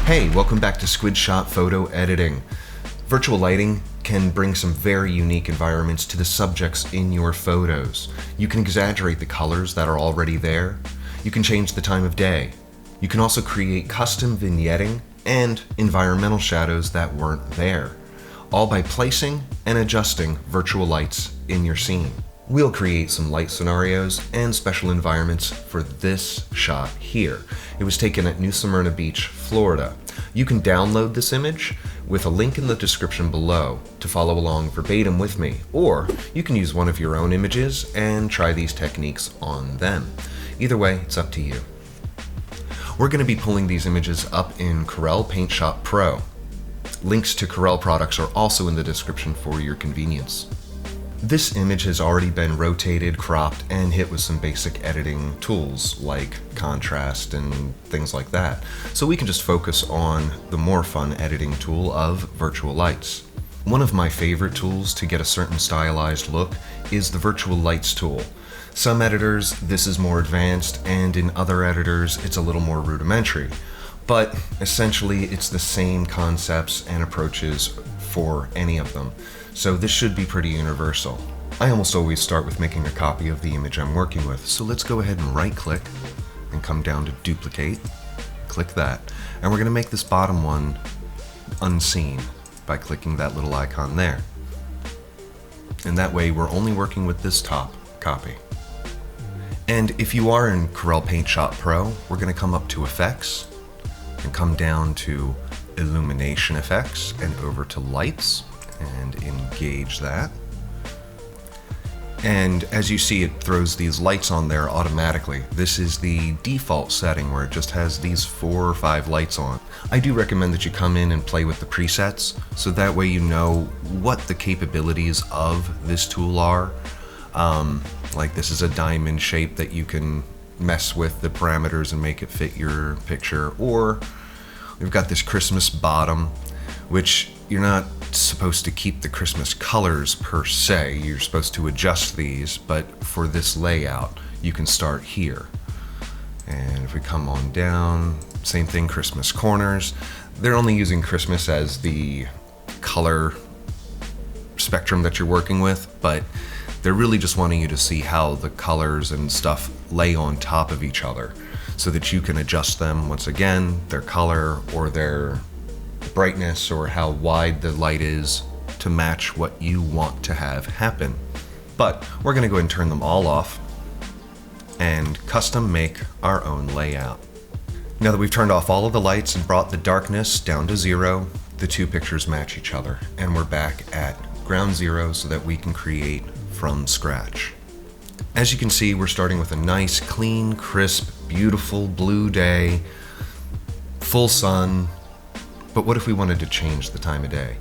Hey, welcome back to Squid Shot Photo Editing. Virtual lighting can bring some very unique environments to the subjects in your photos. You can exaggerate the colors that are already there. You can change the time of day. You can also create custom vignetting and environmental shadows that weren't there, all by placing and adjusting virtual lights in your scene. We'll create some light scenarios and special environments for this shot here. It was taken at New Smyrna Beach, Florida. You can download this image with a link in the description below to follow along verbatim with me, or you can use one of your own images and try these techniques on them. Either way, it's up to you. We're going to be pulling these images up in Corel Paint Shop Pro. Links to Corel products are also in the description for your convenience. This image has already been rotated, cropped, and hit with some basic editing tools like contrast and things like that. So we can just focus on the more fun editing tool of virtual lights. One of my favorite tools to get a certain stylized look is the virtual lights tool. Some editors, this is more advanced, and in other editors, it's a little more rudimentary. But essentially, it's the same concepts and approaches for any of them. So this should be pretty universal. I almost always start with making a copy of the image I'm working with. So let's go ahead and right click and come down to duplicate. Click that. And we're gonna make this bottom one unseen by clicking that little icon there. And that way we're only working with this top copy. And if you are in Corel Paint Shop Pro, we're gonna come up to Effects and come down to Illumination Effects and over to Lights and engage that. And as you see, it throws these lights on there automatically. This is the default setting where it just has these 4 or 5 lights on. I do recommend that you come in and play with the presets, so that way you know what the capabilities of this tool are. Like this is a diamond shape that you can mess with the parameters and make it fit your picture. Or we've got this Christmas bottom, which you're not supposed to keep the Christmas colors per se. You're supposed to adjust these, but for this layout, you can start here. And if we come on down, same thing, Christmas corners. They're only using Christmas as the color spectrum that you're working with, but they're really just wanting you to see how the colors and stuff lay on top of each other so that you can adjust them once again, their color or their brightness or how wide the light is to match what you want to have happen. But we're going to go ahead and turn them all off and custom make our own layout. Now that we've turned off all of the lights and brought the darkness down to 0, the two pictures match each other, and we're back at ground zero so that we can create from scratch. As you can see, we're starting with a nice, clean, crisp, beautiful blue day, full sun. But what if we wanted to change the time of day?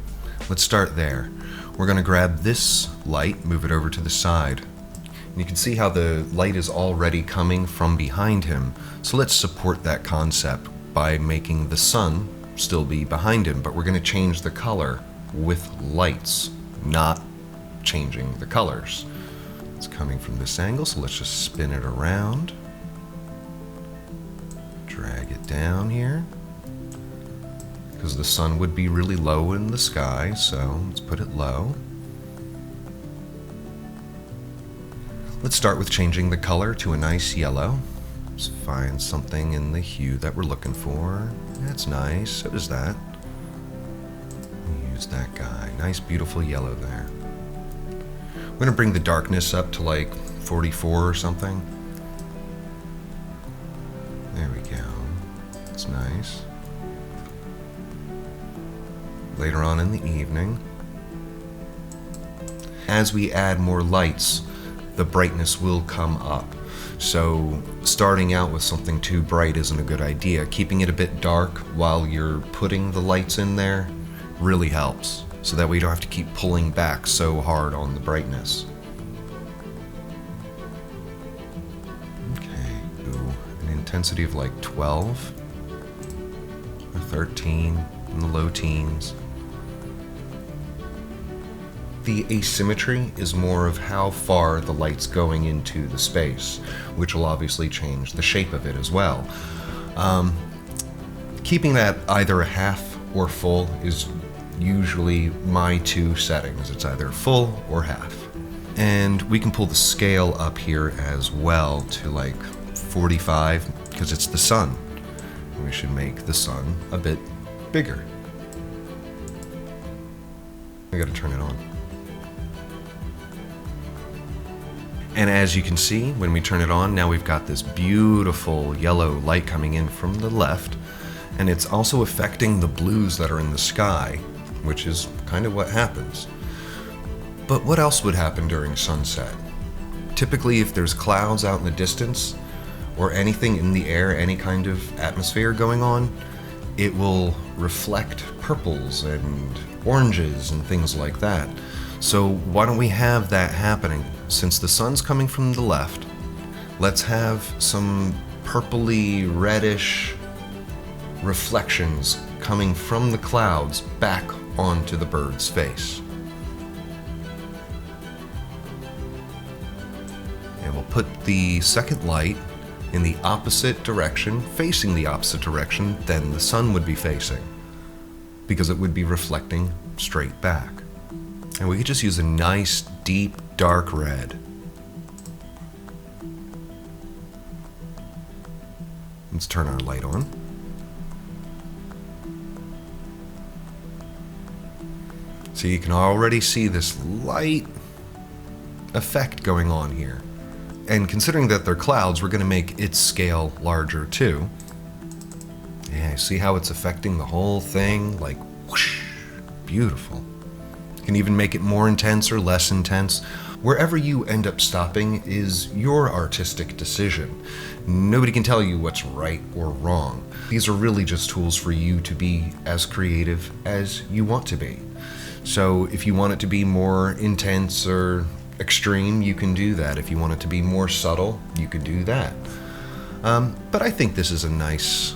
Let's start there. We're going to grab this light, move it over to the side. And you can see how the light is already coming from behind him. So let's support that concept by making the sun still be behind him, but we're going to change the color with lights, not changing the colors. It's coming from this angle, so let's just spin it around. Drag it down here. Because the sun would be really low in the sky, so let's put it low. Let's start with changing the color to a nice yellow. Let's find something in the hue that we're looking for. That's nice, so does that. Use that guy, nice beautiful yellow there. We're gonna bring the darkness up to like 44 or something. There we go, that's nice. Later on in the evening. As we add more lights, the brightness will come up. So starting out with something too bright isn't a good idea. Keeping it a bit dark while you're putting the lights in there really helps, so that we don't have to keep pulling back so hard on the brightness. Okay, ooh, an intensity of like 12 or 13 in the low teens. The asymmetry is more of how far the light's going into the space, which will obviously change the shape of it as well. Keeping that either a half or full is usually my two settings. It's either full or half. And we can pull the scale up here as well to like 45 because it's the sun. We should make the sun a bit bigger. I gotta turn it on. And as you can see, when we turn it on, now we've got this beautiful yellow light coming in from the left, and it's also affecting the blues that are in the sky, which is kind of what happens. But what else would happen during sunset? Typically, if there's clouds out in the distance, or anything in the air, any kind of atmosphere going on, it will reflect purples and oranges and things like that. So why don't we have that happening? Since the sun's coming from the left, let's have some purpley, reddish reflections coming from the clouds back onto the bird's face. And we'll put the second light in the opposite direction, facing the opposite direction than the sun would be facing, because it would be reflecting straight back. And we could just use a nice, deep, dark red. Let's turn our light on. So you can already see this light effect going on here. And considering that they're clouds, we're going to make its scale larger too. Yeah, see how it's affecting the whole thing? Like, whoosh, beautiful. You can even make it more intense or less intense. Wherever you end up stopping is your artistic decision. Nobody can tell you what's right or wrong. These are really just tools for you to be as creative as you want to be. So if you want it to be more intense or extreme, you can do that. If you want it to be more subtle, you can do that. But I think this is a nice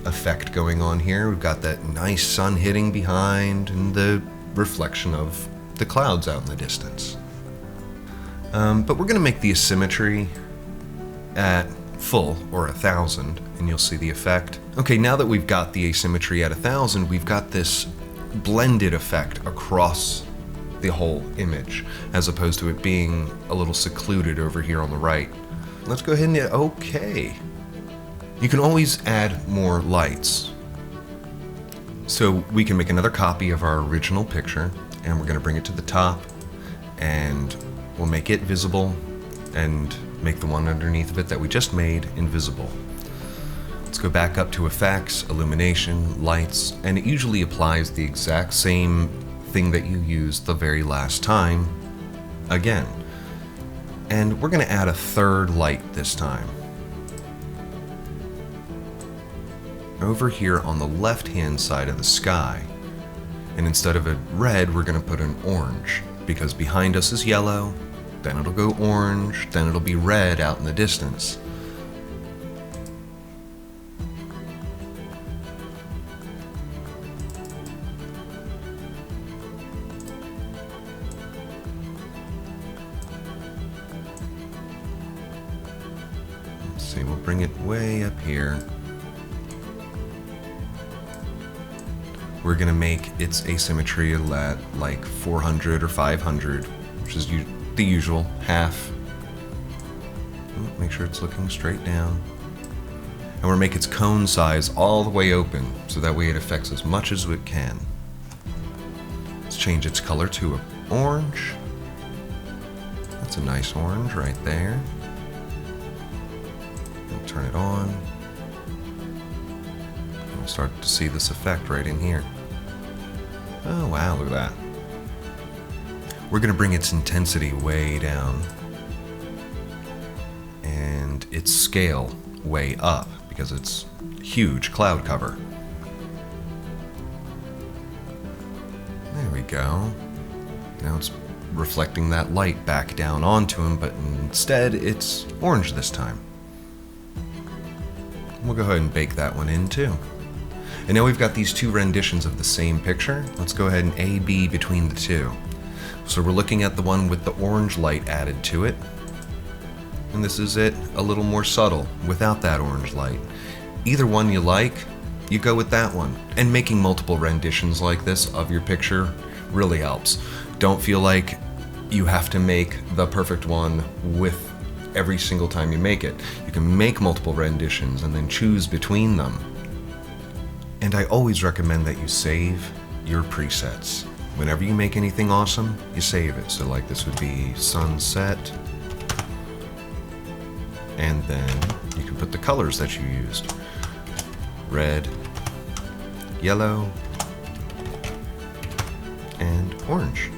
effect going on here. We've got that nice sun hitting behind and the reflection of the clouds out in the distance. But we're going to make the asymmetry at full, or 1000, and you'll see the effect. Okay, now that we've got the asymmetry at 1000, we've got this blended effect across the whole image, as opposed to it being a little secluded over here on the right. Let's go ahead and hit OK. You can always add more lights. So we can make another copy of our original picture, and we're going to bring it to the top, and we'll make it visible, and make the one underneath of it that we just made invisible. Let's go back up to Effects, Illumination, Lights, and it usually applies the exact same thing that you used the very last time again. And we're going to add a third light this time. Over here on the left-hand side of the sky. And instead of a red, we're going to put an orange, because behind us is yellow, then it'll go orange, then it'll be red out in the distance. Let's see, we'll bring it way up here. We're going to make its asymmetry at like 400 or 500, which is the usual, half. Make sure it's looking straight down. And we're going to make its cone size all the way open, so that way it affects as much as it can. Let's change its color to an orange. That's a nice orange right there. We'll turn it on. And we'll start to see this effect right in here. Oh wow, look at that. We're going to bring its intensity way down and its scale way up, because it's huge cloud cover. There we go. Now it's reflecting that light back down onto him, but instead it's orange this time. We'll go ahead and bake that one in too. And now we've got these two renditions of the same picture. Let's go ahead and A/B between the two. So we're looking at the one with the orange light added to it. And this is it, a little more subtle, without that orange light. Either one you like, you go with that one. And making multiple renditions like this of your picture really helps. Don't feel like you have to make the perfect one with every single time you make it. You can make multiple renditions and then choose between them. And I always recommend that you save your presets. Whenever you make anything awesome, you save it. So like this would be sunset. And then you can put the colors that you used. Red, yellow, and orange.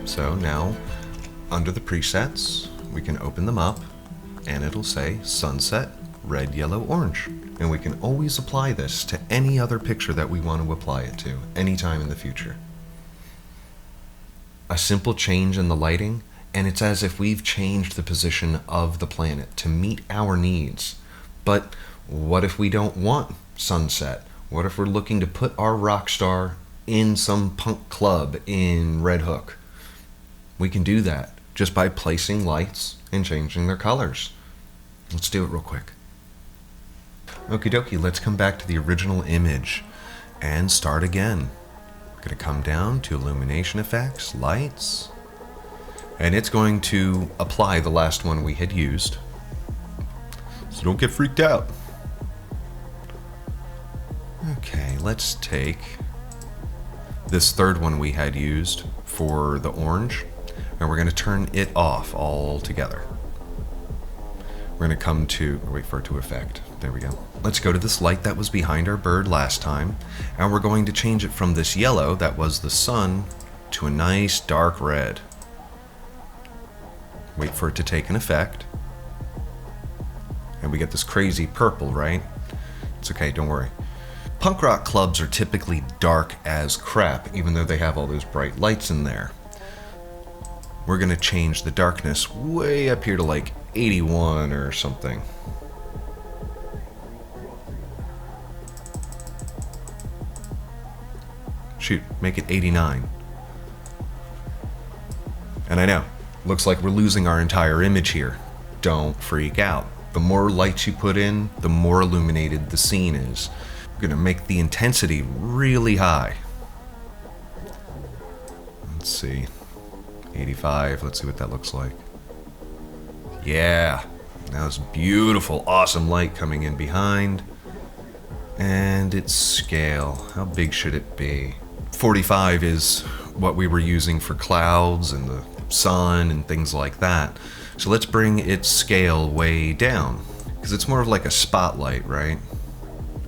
So now, under the presets, we can open them up, and it'll say sunset, red, yellow, orange. And we can always apply this to any other picture that we want to apply it to, anytime in the future. A simple change in the lighting, and it's as if we've changed the position of the planet to meet our needs. But what if we don't want sunset? What if we're looking to put our rock star in some punk club in Red Hook? We can do that just by placing lights and changing their colors. Let's do it real quick. Okie dokie, let's come back to the original image and start again. We're gonna come down to illumination effects, lights, and it's going to apply the last one we had used. So don't get freaked out. Okay, let's take this third one we had used for the orange, and we're going to turn it off altogether. We're going to come to, wait for it to affect. There we go. Let's go to this light that was behind our bird last time, and we're going to change it from this yellow that was the sun to a nice dark red. Wait for it to take an effect. And we get this crazy purple, right? It's okay, don't worry. Punk rock clubs are typically dark as crap, even though they have all those bright lights in there. We're gonna change the darkness way up here to like 81 or something. Shoot, make it 89. And I know, looks like we're losing our entire image here. Don't freak out. The more lights you put in, the more illuminated the scene is. We're gonna make the intensity really high. Let's see, 85, let's see what that looks like. Yeah, that was beautiful, awesome light coming in behind. And its scale, how big should it be? 45 is what we were using for clouds and the sun and things like that. So let's bring its scale way down, because it's more of like a spotlight, right?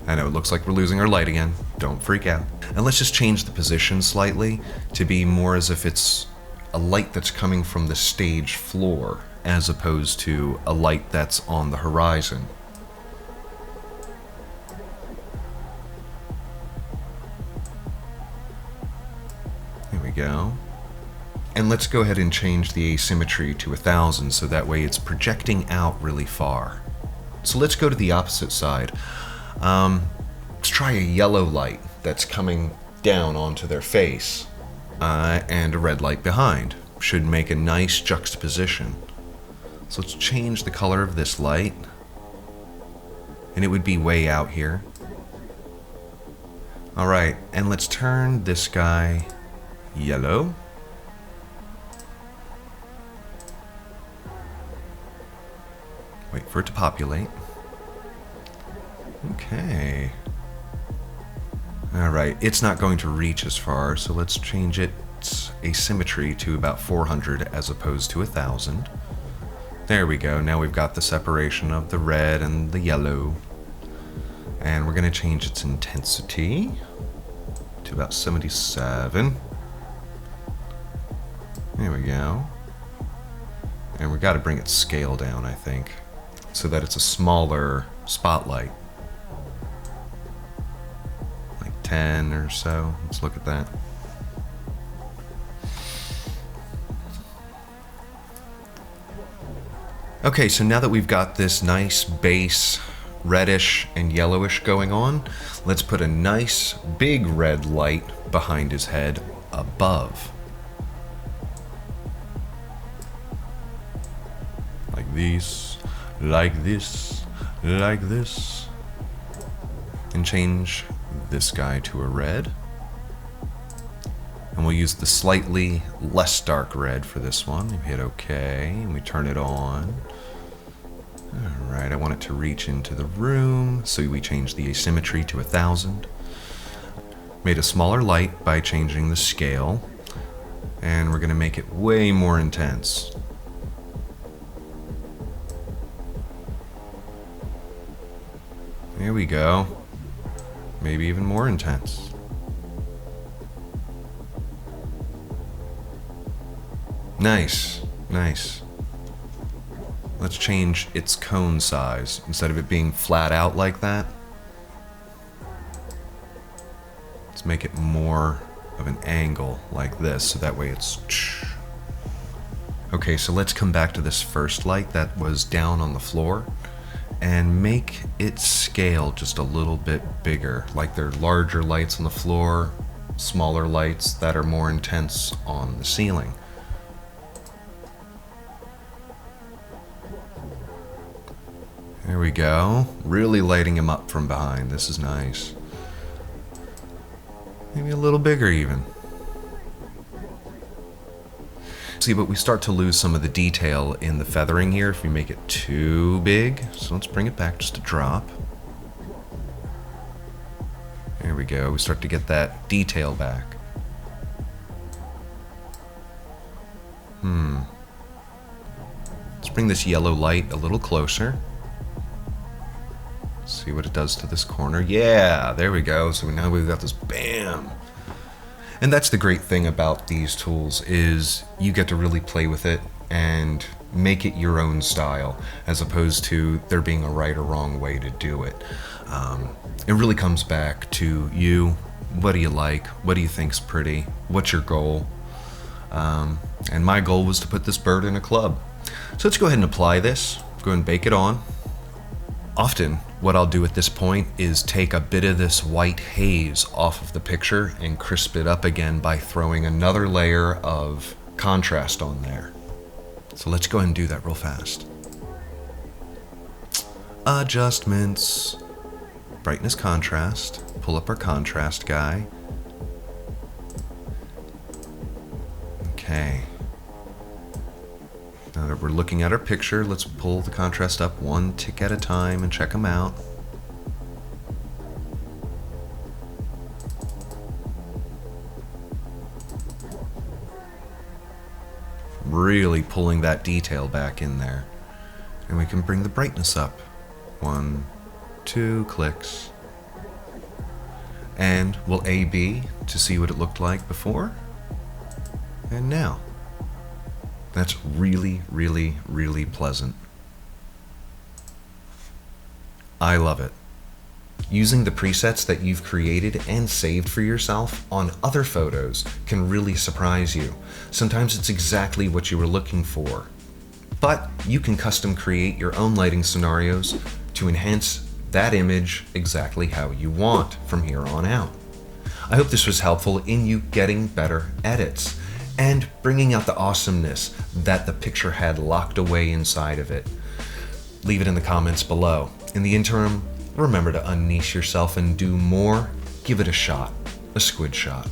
I know it looks like we're losing our light again. Don't freak out. And let's just change the position slightly to be more as if it's a light that's coming from the stage floor as opposed to a light that's on the horizon. Here we go. And let's go ahead and change the asymmetry to 1000 so that way it's projecting out really far. So let's go to the opposite side. Let's try a yellow light that's coming down onto their face and a red light behind. Should make a nice juxtaposition. So let's change the color of this light, and it would be way out here. Alright, and let's turn this guy yellow. Wait for it to populate. Okay. Alright, it's not going to reach as far, so let's change its asymmetry to about 400 as opposed to 1000. There we go, now we've got the separation of the red and the yellow. And we're going to change its intensity to about 77. There we go. And we've got to bring its scale down, I think, so that it's a smaller spotlight. Like 10 or so. Let's look at that. Okay, so now that we've got this nice base reddish and yellowish going on, let's put a nice big red light behind his head above. Like this, like this, like this. and change this guy to a red. And we'll use the slightly less dark red for this one. We hit OK, and we turn it on. Alright, I want it to reach into the room, so we change the asymmetry to 1000. Made a smaller light by changing the scale, and we're going to make it way more intense. There we go. Maybe even more intense. Nice, nice. Let's change its cone size. Instead of it being flat out like that, let's make it more of an angle like this, so that way it's... Okay, so let's come back to this first light that was down on the floor and make it scale just a little bit bigger. Like there are larger lights on the floor, smaller lights that are more intense on the ceiling. There we go. Really lighting him up from behind. This is nice. Maybe a little bigger even. See, but we start to lose some of the detail in the feathering here if we make it too big. So let's bring it back just a drop. There we go. We start to get that detail back. Let's bring this yellow light a little closer. See what it does to this corner. Yeah, there we go. So now we've got this bam. And that's the great thing about these tools, is you get to really play with it and make it your own style, as opposed to there being a right or wrong way to do it. It really comes back to you. What do you like? What do you think's pretty? What's your goal? And my goal was to put this bird in a club. So let's go ahead and apply this. Go ahead and bake it on. Often, what I'll do at this point is take a bit of this white haze off of the picture and crisp it up again by throwing another layer of contrast on there. So let's go ahead and do that real fast. Adjustments, brightness, contrast, pull up our contrast guy. Okay. Now that we're looking at our picture, let's pull the contrast up one tick at a time and check them out. Really pulling that detail back in there. And we can bring the brightness up. 1, 2 clicks. And we'll A/B to see what it looked like before and now. That's really, really, really pleasant. I love it. Using the presets that you've created and saved for yourself on other photos can really surprise you. Sometimes it's exactly what you were looking for. But you can custom create your own lighting scenarios to enhance that image exactly how you want from here on out. I hope this was helpful in you getting better edits and bringing out the awesomeness that the picture had locked away inside of it. Leave it in the comments below. In the interim, remember to unniche yourself and do more. Give it a shot, a squid shot.